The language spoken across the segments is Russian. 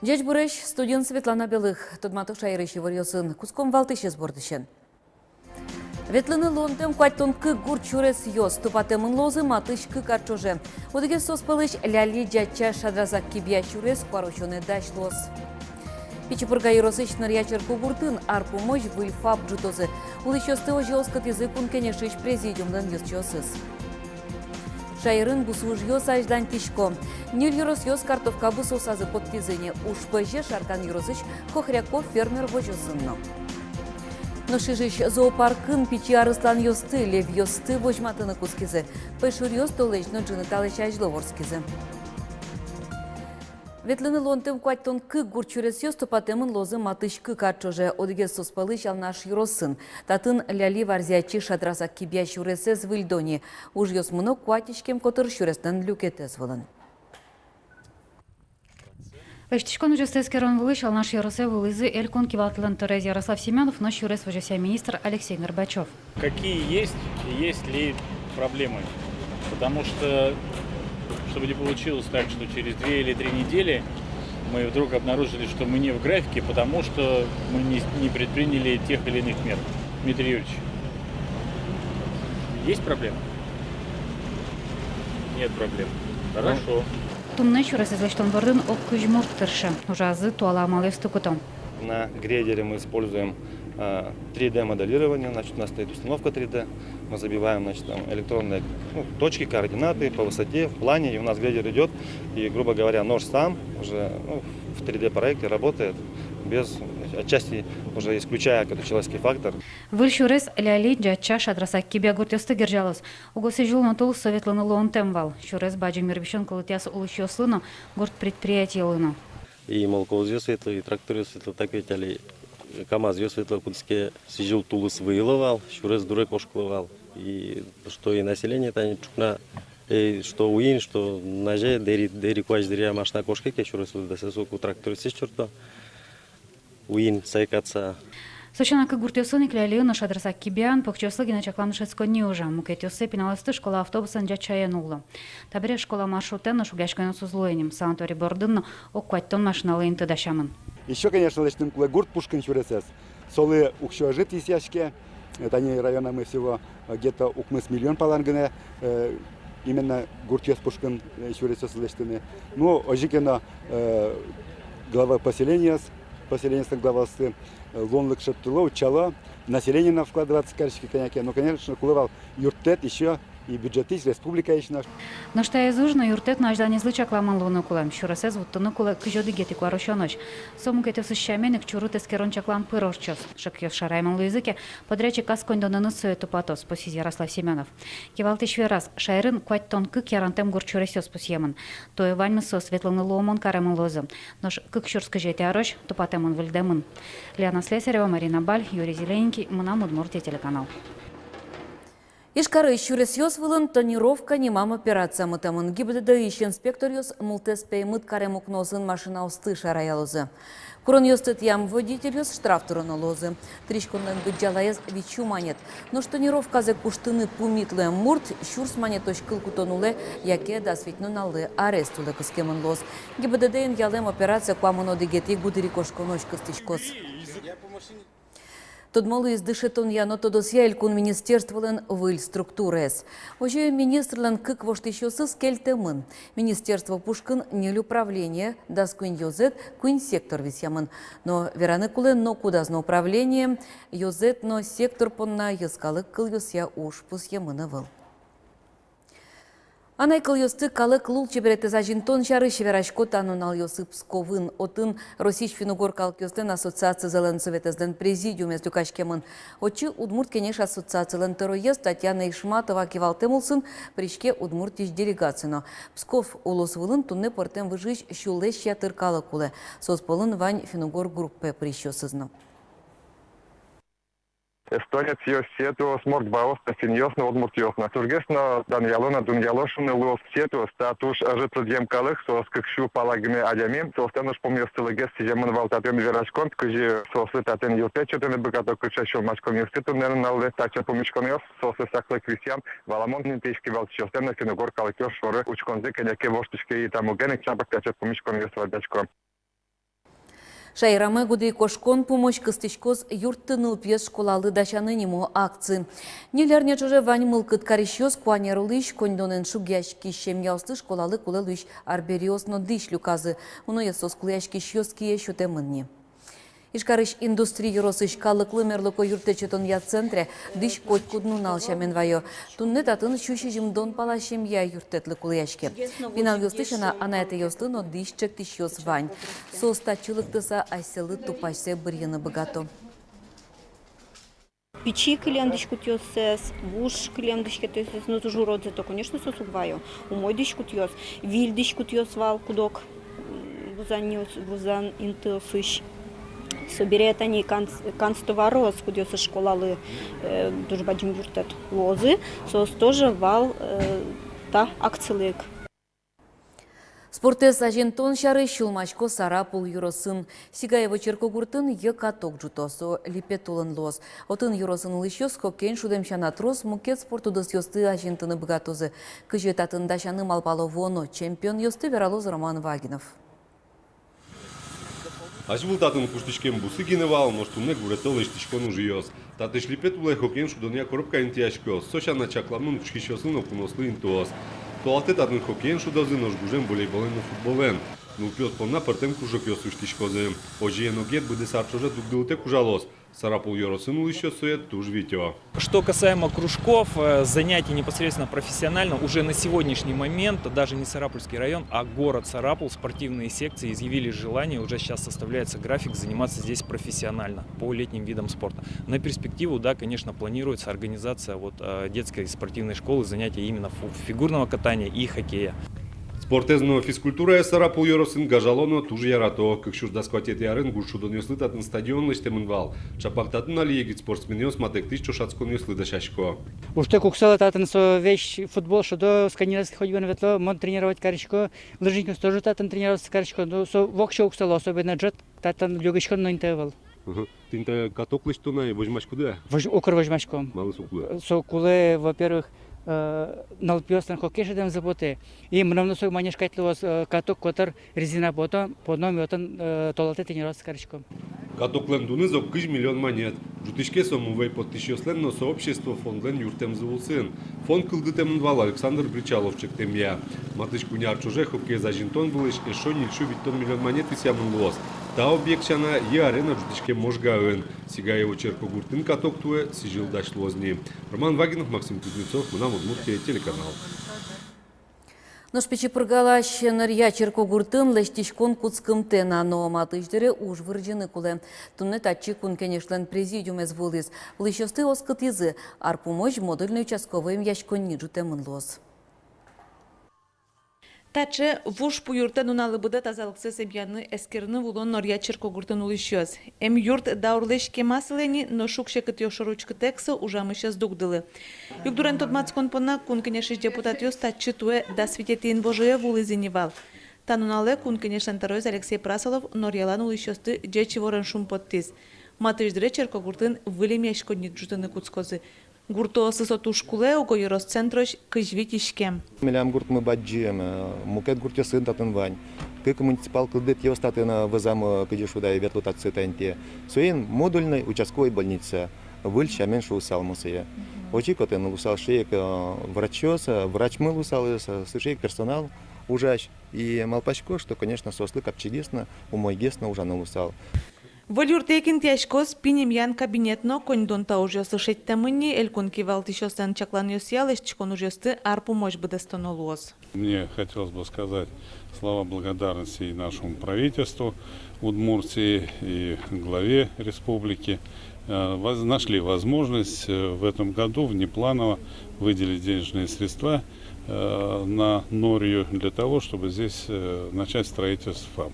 Дядь Буреш, студент Светлана Белых, Тодматов Шайрыщи варьосын, куском валтыше сбордышен. Ветлыны лондем квайтон кы гурчурес йос, тупатемын лозы матыш кы карчоже. Удыге соспалыш ляли дядча шадразак кибя чурес, кварочоны дач лос. Пичепурга иросычныр ячер кугуртын, арпу мощь выльфап джутозы. Улычёсты ожиоскот языкун кенешыш президиумдан юсчосыз. Шайрын бусуж йос аждан тишко. Нил юрос йос картовка бусу сазы подпизыне. Уж позже шаркан юросыч хохряков фермер вожосынно. Но шижиш зоопаркын пичи арыслан йосты, лев йосты вожматыны кускизы. Пешур йос толечно джины талыч ажловорскизы. Ветлыны лонтым квайтон кы гурчурес йос тупатемын лозы матыш кы карчоже. Одыге соспалыч алнаш юросын. Татын ляли варзячи шадрасак кибя шуресез вильдони. Уж йос мыно кватичкем котыр шурестен люкетез вылын. Вештишкон уже стескерон вылыш алнаш юросе вылызы элькон киватлан Терез Ярослав Семенов, наш юрес вожася министр Алексей Горбачев. Какие есть ли проблемы? Потому что, чтобы не получилось так, что через 2 или 3 недели мы вдруг обнаружили, что мы не в графике, потому что мы не предприняли тех или иных мер. Дмитрий Юрьевич, есть проблемы? Нет проблем. Хорошо. Тумны юрес извештон бордын оккужмурт тыршы. Ужазы туала малесту кутом. На грейдере мы используем 3D-моделирование, значит, у нас стоит установка 3D, мы забиваем, значит, там электронные точки, координаты по высоте, в плане, и у нас грейдер идет, и, грубо говоря, нож сам уже в 3D-проекте работает, без, отчасти уже исключая какой-то человеческий фактор. Выльш юрес ляли дядча шадрасак кибя гуртёсты гержалос. Угосы жил на тул советлыны лонтем вал. Шурес баджи мирвищен колотяс улычёслыно гурт предприятие лыно. И молокоз ее светло, и трактор ее светло, так ведь, али КамАЗ ее светло, кунске сижил тулыс выиловал, шурес дурек ошкловал. И что и население там чукна, что уин, что наже, дери куач деря машина кошки, ке шурес выдасесоку трактор сесть черто. Уин сайкаться. Сочана как гуртёсыны кляли на шадрасак кибян, покчёслыги на чакланышецко не уже. Мукетёсы пеналасты школа автобусан дячая нула. Табере школа маршрутен на шугляшкану с узлоенем. Санаторий Бордынно оккуаттон машиналы инты дашамын. Еще, конечно, лечным гурт Пушкин чуресес. Солы ухшожит исяшке. Это они района мы всего где-то укмыс миллион паланганы. Именно гуртёс Пушкин чуресес лечтыны. Ну, ожикено глава поселения главасы лонлык шептуло, чало, население на вкладываться карчики коняки. Но, конечно, кулывал юртет еще и бюджетist республика еще наш. Но что я зужно юртет на ждане злыча кламан луну кулам. Шурасез вот тону кула кжоды гети куарошоноч. Сому кетёсы щаменик чурут эскерон чаклан пырорчос. Шакёс шарайман луязыке подрядчик касконь донаны суету патос, посиз Ярослав Семенов. Кивалты швераз, шайрын куать тон кык ярантем гурчуресёс посьеман. То и ваньмы со светлыны ломон каремын лозы. Нож кык шурска жете ороч, тупатемын вильдемын. Лиана Слесарева, Марина Баль, Юрий Зелененький, Мунам Удмуртия телеканал. Ишкары шурес йос вылын тонировка немам операция мытамын. ГИБДД ищ инспектор йос мултеспей мыт карем укносын машина усты шараялозы. Курон йостыт ям водитель йос штраф турыны лозы. Тришкондан бюджалаяз вичу манет. Но штонировка зе куштыны пумитлы мурт, щурс манет очкыл кутонуле, яке дасвитну налы арестуле кыскемын лоз. ГИБДД ялем операция куамыно дегети гудыри кошконоч кыстычкос. Тодмалы издышетон яно тодосья элькун министерстволен выль структурес. Оже министрлен кык воштищосыз кельтемын. Министерство Пушкин нель управление, дас куин йозет, куин сектор висямын. Но вераны кулен но кудазно управление, йозет но сектор понна йыскалык кыл йосья уж пусьямыны выл. Анай кыл йосты калык лул чебереті зажинтон шары шеверашко танунал йосы Псковын. Отын Росич Финугор калык йостен ассоциация зелен советезден президиум из Люкашкемын. Очи Удмурт кенеш ассоциациялен тероез Татьяна Ишматова кивалтемулсын пришке Удмуртиш делегацияно. Псков улос вылын тунне портем выжиж щулеш ятыр калык уле. Сосполын Вань Финугор группе прищосызно. Эстонец йос сету сморт баос тасиньосна удмуртьосна. Тургесно даньялона дуньялошуны луос сету статуш житлдьем калых сос кыкшу палагме адями. Состенуш поместылыгес сижемын валтатен верашкон кыжи сосы татен юлтечетен быкато кычашо мачкон юститу нерн налде тача помичкон йос сосы саклы крестьян валамон пешки валтчостен Финугор калыкёр шоры учконзы кеняке воштышке и таму генек чабак тача помичкон йос вадачкон. Шайраме гуды кошкон помощь кыстычкоз юрттыныл пьес школалы дачаны нему акции. Нелерне чуже вань мылкыт карищоз куанерулыш кондонен шугяшки шемьяусты школалы кулелыш арбериоз но дыш люказы. Уно есос куляшки шьёз кие шутемынни. Ишкарыш индустрия росыш калыклы мерлыко юртечетон я центре дыш котькудну налшамен вайо. Тунне татын шуши жимдон пала шемья юртетлы куляшки. Пинал юстышына ана это юсты, но дыш чек тишьёз вань. Состачылыктыса айселы тупайсе бырьыны богато. Печи клендочку тёсес, буш клендочки тёсес, но тоже родзе, то, конечно, сосугваю. Умой дичку тёс, вильдичку тёс вал кудок, вузан интосыш. Соберет они канцтовароз, кудёсы школалы, тоже бадим юртет лозы, сос тоже вал та акцилык. Спортес ажентон шары шулмашко сарапул юросын. Сигаево черкогуртын каток жутосо липетулын лоз. Отын юросын лышёс хоккейн шудемшана трос мукет спортудыс ёсты ажентыны богатозы. Кыжетатын дашаны малпало воно чемпион ёсты вералоз Роман Вагинов. Ажвул татын куштичкен бусы гиневал, может умне гуретол иштичкон ужиёс. Татыш липетулы хоккейн шудония коробка интияшкёс. Сошана чакламнун вчкишёсын окунослы интуос. Туалте татын хоккейн шудозы нож гужен волейболен на футболен. Ну пьёс помна партем кужок ёс уштичкозы. Ожиен огет буде сарчоже дугдылте кужалос. Сарапул Йоросыну еще сует туж Витё. Что касаемо кружков, занятий непосредственно профессионально, уже на сегодняшний момент даже не Сарапульский район, а город Сарапул, спортивные секции изъявили желание, уже сейчас составляется график заниматься здесь профессионально по летним видам спорта. На перспективу, да, конечно, планируется организация детской спортивной школы, занятия именно фигурного катания и хоккея. Спортезно физкультура Сарапул Йоросын гажалоно туж ярато. Как шуж доскватет ярын гуршудон ёслы татын стадион лыштемын вал. Чапактатын али егит спортсмен ёс матектыш чошацкон ёслы дашашко. Уште куксала татын со вещь футбол, что до скандинавских ходьбен ветло, мон тренировать каричко, лыжников тоже татын тренироваться каричко, но со вокшо уксала, особенно джет, татын люгишко но интервал. Тинта каток лыштуна и возьмашку да? Окр возьмашко. Малы сукуле. Со куле, во-первых, налпиостан хоккейшедем заботе. И много сок манеш кайтлос каток котар резина бото, по одном йотан толате тренироваться каричко. Каток лендуны за 1 миллион монет. Жутышке сомувей подтищёслен, но сообщество фондлен юртем завулсын. Фонд кылдытем нвал Александр Бричаловчик темья. Матышку нярчуже хоккей за жинтон булыш, эшо нильшу виттон миллион монет и сямын лос. Та объектчана и арена жутышке можгаын. Сигаево черкогуртын каток туе сижил даш лозни. Роман Вагинов, Максим Кузнецов, Мунам Удмуртия, телеканал. Ношпечи прыгалаш нырья черкогуртын лештишкон куцкымте на номатыждере уж вырджены куле. Тунне татчи кун кенешлен президиум из вулис. Лыщосты оскот язы, арпумощ модульный участковым яшкон ниджутемын лоз. Таче вуш пуюрта нуналы буде тазалыксы семьяны эскерны вулон норья черкогуртын улышёз. Эм юрт даурлеш кемасылени, но шукше кытёшоручкы тексы ужамышыз дугдылы. Югдурен тодмацкон пона кун кенешиш депутат ёс татчы туе да свидетейн божие вулызеневал. Тануналы кун кенешлен таройз Алексей Прасолов норьялан улышёсты джечи ворен шум подтиз. Матыждыре черкогуртын вылем яшкодник жутыны куцкозы. Гуртосы сотушкуле уго Юросцентрош кыжвитишкем. Милям гурт мы баджием, мукет гуртёсын татын вань. Как муниципал кылдет ёс татын вызам кыдешуда и ветлутация танте. Суен модульной участковой больницы. Выль шамен шоусал мусыя. Очи котен усал шеек врачёс, врач мыл усал, шеек персонал ужащ. И малпачко, что, конечно, сослы капчидесно, умой гесно ужано усал. Валюртейкин тяжкос пинемьян кабинетно кондон таужёсы шеттамыни элькунки валтишёстан чаклан ёсьялыш чкон ужёсты арпу мощь быдастонолуос. Мне хотелось бы сказать слова благодарности и нашему правительству Удмуртии, и главе республики. Нашли возможность в этом году внепланово выделить денежные средства на Норью для того, чтобы здесь начать строительство ФАМ.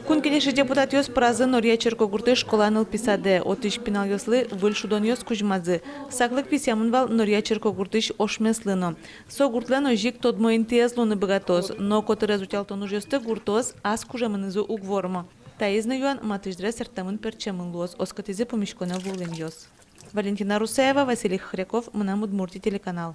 Кун кенеши депутат ёс празы норья черкогурты школаныл писаде, отыш пинал ёслы выльшудон ёс кужмазы. Саклык писямынвал норья черкогуртыш ошмеслыно. Со гуртлен ожик тодмоин тезлуны богатоз, но коты результалтон уж ёсты гуртоз, аз кужамынызы угворма. Таизна юан матыждре сертамын перчемын луоз, оскотизе помешкона вулен ёс. Валентина Русаева, Василий Хряков, Мунам Удмуртия, телеканал.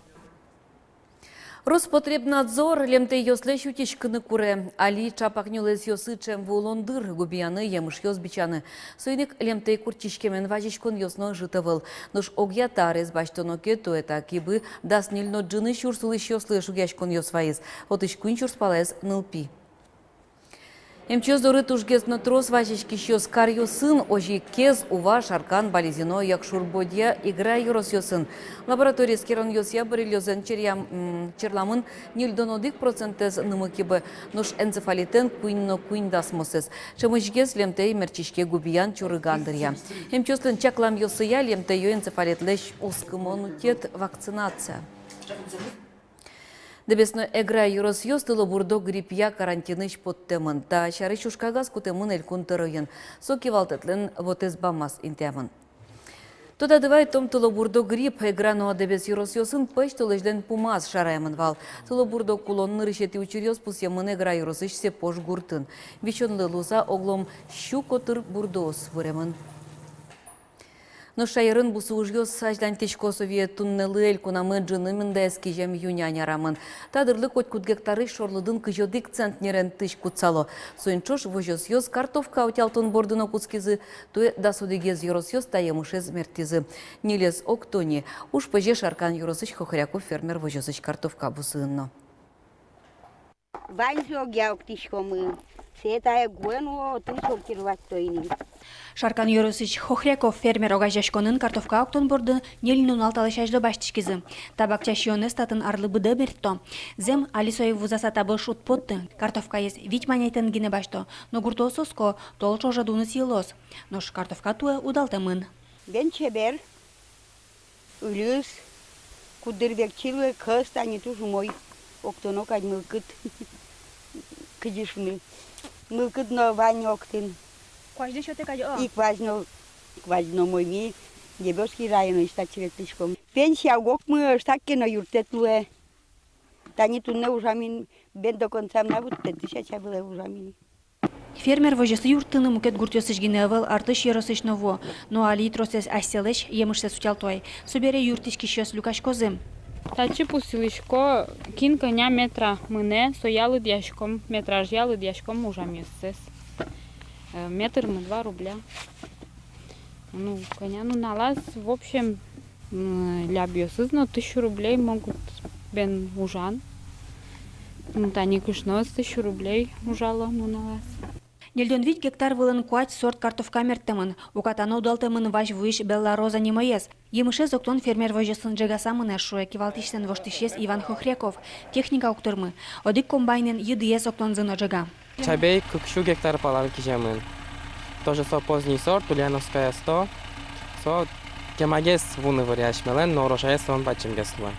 Роспотребнадзор лемте йослеш утечканы куре. Али чапакнюлес йосы чем вулондыр губияны емыш йос бичаны. Сойник лемте куртичкемен важичкон йосно житывыл. Нуш огья тарез баштоно кету это кибы дас нильно джины щурсулыш йослы шугячкон йосваиз. Отыш кунчур спалез нылпи. Эмчез доры тужгезно трос важички щёс кар йосын, ожи кез ува шаркан бализино якшурбодья игра юрос йосын. Лаборатория скерон йосья барильозен черламын нильдонодик процентез нымыкибы, нош энцефалитен куинно куиндасмосез. Чемыжгез лемте мерчишке губиян чурыгандырья. Эмчезлен чаклам йосыя лемте ё энцефалитлеш ускымонутет вакцинация. Дебесно эгра юрос йостыло бурдо гриппия карантиныш подтемын. Та шары шушкагас кутемын элькун тырыйын. Соки валтетлен вотез бамас интемын. Тода дывай том тыло бурдо грипп эграно дебес юрос йосын пэш тылыжден пумаз шараемын вал. Тыло бурдо кулон нырышети учурьос пусемын эгра юросыш се пош гуртын. Вичон лылуза оглом щукотыр бурдоос выремын. Но шайрын бусу ужгёс саждан течко совет туннелы эль кунамы джынымын да эскижем юняня рамын. Тадырлы коть кут гектары шорлыдын кыжодик центнерен тыш кутсало. Суинчош вожос йос картовка утялтон бордыно куцкизы, туе да судыгез юрос йос таемышез мертизы. Нилез октони, уж пыже шаркан юросыч хохряку фермер вожосыч картовка бусынно. Ваньзо гяуктишкомы. Сетая гуэну тун сортировать тойни. Шаркан Юросыч Хохряков фермер огажашконын картовка октон борды нелинун алталышажды баштишкизы. Табакчашионы статын арлы быды берто. Зем алисоев вузаса табы шут потты. Картовка ес витманайтын гине башто. Но гурто соско тол чожадуны силос. Нош картовка туэ удалтымын. Бен чебер. Улюс. Кудырвекчилы кыст ани туж мой. Октоно кать мылкыт. Кыдишны. Мылкыт но вань октын. Кважды шоте кадё. И кважно мой ми. Дебёрский район штатчевек тышком. Пенсия гок мы штатки на юртетлуэ. Тани тунне ужамин бен до конца на вот 1000 было ужамин. Фермер вожесы юртыны мукет гуртёсыш гиневел артыш еросыш ново. Но али тросес айселеш емышсе сутялтой. Собере юртишки щас люкаш козым. Тачи пусилишко кин коня метра мыне соялы дяшком метраж ялы дяшком ужамиссес. Метр мы 2 рубля. Ну, коня, ну, налаз, в общем, лябьёсыз, но 1000 рублей могут бен ужан. Ну, тани кышнос 1000 рублей ужала, ну, налаз. Нельден вить гектар вылын куать сорт картовка мертемын. Укатана удалтемын ваш вуиш Белла Роза немоез. Емышез октон фермер вожесын джегасамын шуя кивалтиштен воштишес Иван Хохряков. Техника уктырмы. Одик комбайнен едиес октон зыно джега. Чабей кукшу гектар паланки жемын. Тоже со поздний сорт, Ульяновская 100. Со кемагес вуны вариашмелен, но урожаес он бачим гесло.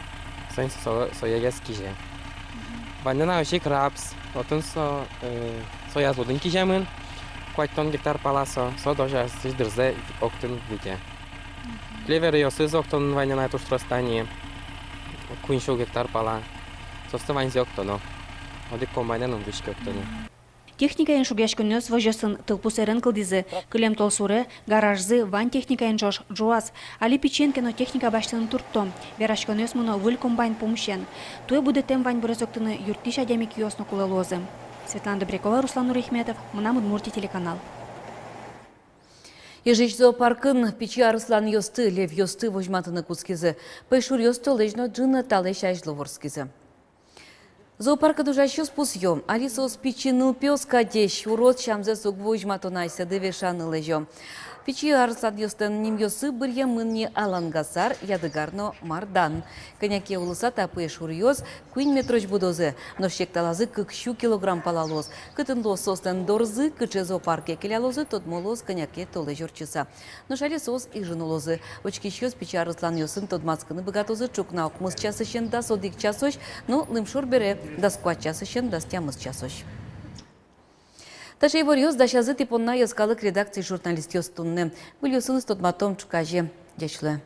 Соин со егес киже. Ванена ошик рапс. Отын со язлудын кижемын. Куайтон гектар паласо. Со тоже сиздырзе октын вите. Клевер йосыз октон ванена туштростани. Куиншу гектар пала. Состы ванзи октоно. Одик комбайнен он вишки октоно. Техникаен шугяшкөнөс вожесын тылпусерен кылдизы. Кылем толсуры, гаражзы, ван техникаен жош жуаз. Али печенкено техника баштын туртто. Верашкөнөс муно выл комбайн помощен. Туе буде тем вань бурезоктыны юртиш адямик йосно кулалозы. Светлана Добрякова, Руслан Нурихметов, Мына Удмуртия телеканал. Ежич зоопаркын печи арыслан йосты, лев йосты вожматыны кускизы. Пэшур йосты лежно джина талеш ажловорскизы. Зоопарка дужащу спусьем. Алиса успичиныл пёс кадещ. Урод шамзе сугвожматонайся девешаны лежо. Печи арыслан йостен ним йосы бырья мынне алангасар ядыгарно мардан. Коняке улыса тапы шур йос куин метроч будозы. Но щекталазы кыкщу килограмм палалоз. Кытын лос состен дорзы, кыче зоопарке келялозы, тот молоз коняке толы жорчыса. Но шали сос и женулозы. Очки щёс печи арыслан йосын тот мацканы богатозы чукна окмыз часыщен да содик часоч, но лымшур бере да скват часыщен да стямыз часоч. Ташей ворьёз да шазы типонна йоскалык редакции журналист йостунны. Был йосын стот матом чукаже. Дячлы.